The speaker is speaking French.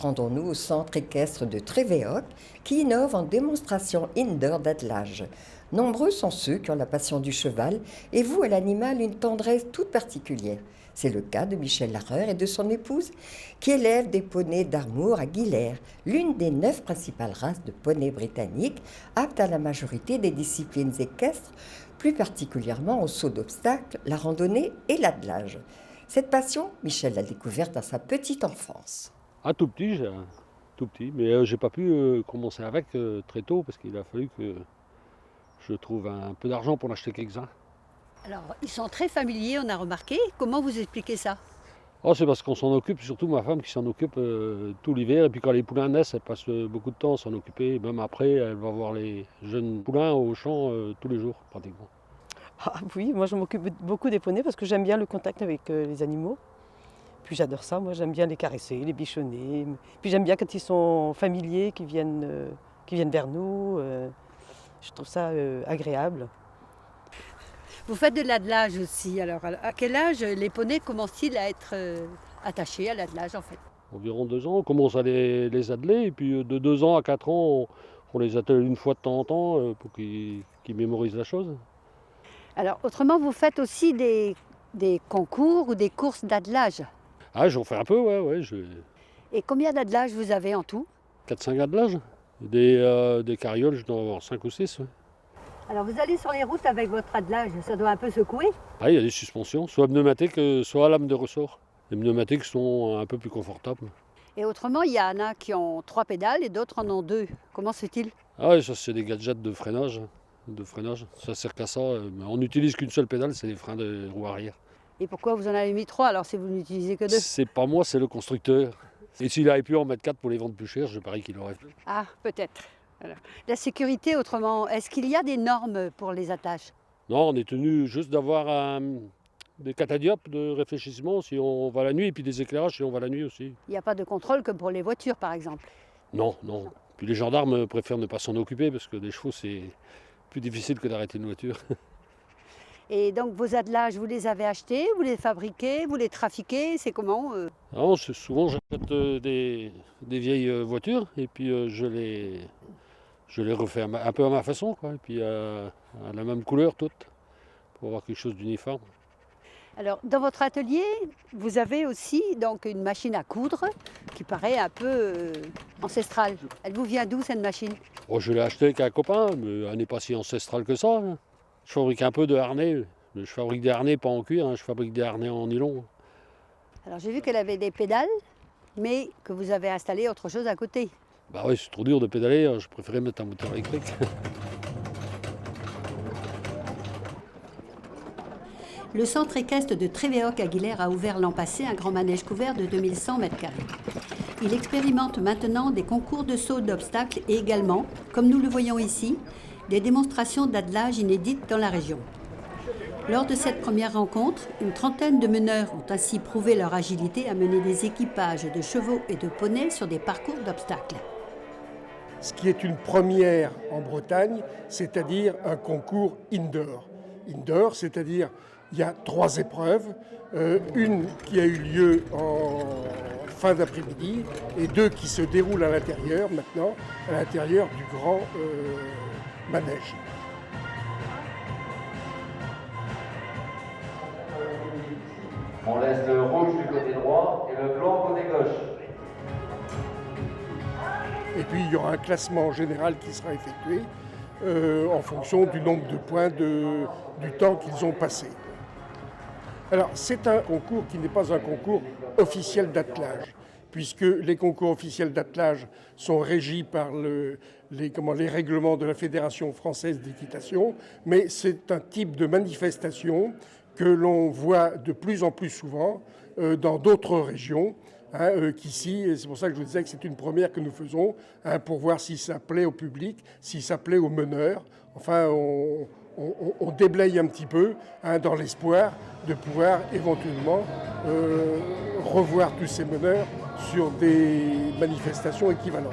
rendons-nous au centre équestre de Trévéoc qui innove en démonstration indoor d'attelage. Nombreux sont ceux qui ont la passion du cheval et vouent à l'animal une tendresse toute particulière. C'est le cas de Michel Larreur et de son épouse qui élèvent des poneys d'Armour à Guilherme, l'une des 9 principales races de poneys britanniques aptes à la majorité des disciplines équestres, plus particulièrement au saut d'obstacles, la randonnée et l'attelage. Cette passion, Michel l'a découverte dans sa petite enfance. Ah, tout petit, mais j'ai pas pu commencer avec très tôt parce qu'il a fallu que je trouve un peu d'argent pour en acheter quelques-uns. Alors, ils sont très familiers, on a remarqué. Comment vous expliquez ça? Oh, c'est parce qu'on s'en occupe, surtout ma femme qui s'en occupe tout l'hiver. Et puis quand les poulains naissent, elle passe beaucoup de temps à s'en occuper. Même après, elle va voir les jeunes poulains au champ tous les jours, pratiquement. Ah oui, moi je m'occupe beaucoup des poneys parce que j'aime bien le contact avec les animaux. Puis j'adore ça, moi j'aime bien les caresser, les bichonner. Puis j'aime bien quand ils sont familiers, qu'ils viennent vers nous. Je trouve ça agréable. Vous faites de l'attelage aussi. Alors, à quel âge les poneys commencent-ils à être attachés à l'attelage en fait? Environ 2 ans, on commence à les atteler. Et puis de 2 ans à 4 ans, on les attelle une fois de temps en temps pour qu'ils mémorisent la chose. Alors, autrement, vous faites aussi des concours ou des courses d'attelage. Ah, j'en fais un peu, ouais. Et combien d'attelages vous avez en tout? 4-5 attelages. Des carrioles, je dois en avoir 5 ou 6. Ouais. Alors, vous allez sur les routes avec votre attelage, ça doit un peu secouer? Ah, il y a des suspensions, soit pneumatiques, soit à lame de ressort. Les pneumatiques sont un peu plus confortables. Et autrement, il y en a qui ont 3 pédales et d'autres en ont 2. Comment se fait-il? Ah ouais, ça c'est des gadgets de freinage. Ça sert qu'à ça. Mais on n'utilise qu'une seule pédale, c'est les freins de roue arrière. Et pourquoi vous en avez mis 3 alors si vous n'utilisez que 2? C'est pas moi, c'est le constructeur. Et s'il avait pu en mettre 4 pour les vendre plus cher, je parie qu'il aurait fait. Ah, peut-être. Alors, la sécurité, autrement, est-ce qu'il y a des normes pour les attaches? Non, on est tenu juste d'avoir des catadiopes de réfléchissement si on va la nuit, et puis des éclairages si on va la nuit aussi. Il n'y a pas de contrôle comme pour les voitures, par exemple? Non. Puis les gendarmes préfèrent ne pas s'en occuper parce que des chevaux, c'est plus difficile que d'arrêter une voiture. Et donc vos attelages, vous les avez achetés, vous les fabriquez, vous les trafiquez, c'est comment? Non, souvent j'achète des vieilles voitures et puis je les refais un peu à ma façon, quoi. Et puis à la même couleur toutes, pour avoir quelque chose d'uniforme. Alors dans votre atelier, vous avez aussi donc une machine à coudre qui paraît un peu ancestrale. Elle vous vient d'où cette machine? Oh, je l'ai achetée avec un copain, mais elle n'est pas si ancestrale que ça. Hein. Je fabrique un peu de harnais. Je fabrique des harnais pas en cuir, hein, je fabrique des harnais en nylon. Alors j'ai vu qu'elle avait des pédales, mais que vous avez installé autre chose à côté. Bah oui, c'est trop dur de pédaler, je préférais mettre un moteur électrique. Le centre équestre de Trévéoc à Guilherme a ouvert l'an passé un grand manège couvert de 2100 m². Il expérimente maintenant des concours de saut d'obstacles et également, comme nous le voyons ici, des démonstrations d'attelage inédites dans la région. Lors de cette première rencontre, une trentaine de meneurs ont ainsi prouvé leur agilité à mener des équipages de chevaux et de poneys sur des parcours d'obstacles. Ce qui est une première en Bretagne, c'est-à-dire un concours indoor. Indoor, c'est-à-dire il y a 3 épreuves, une qui a eu lieu en fin d'après-midi et 2 qui se déroulent à l'intérieur maintenant, à l'intérieur du grand manège. On laisse le rouge du côté droit et le blanc côté gauche. Et puis il y aura un classement général qui sera effectué en fonction du nombre de points du temps qu'ils ont passé. Alors c'est un concours qui n'est pas un concours officiel d'attelage, puisque les concours officiels d'attelage sont régis par les règlements de la Fédération française d'équitation, mais c'est un type de manifestation que l'on voit de plus en plus souvent dans d'autres régions qu'ici. Et c'est pour ça que je vous disais que c'est une première que nous faisons pour voir si ça plaît au public, si ça plaît aux meneurs. Enfin, on déblaye un petit peu dans l'espoir de pouvoir éventuellement revoir tous ces meneurs sur des manifestations équivalentes.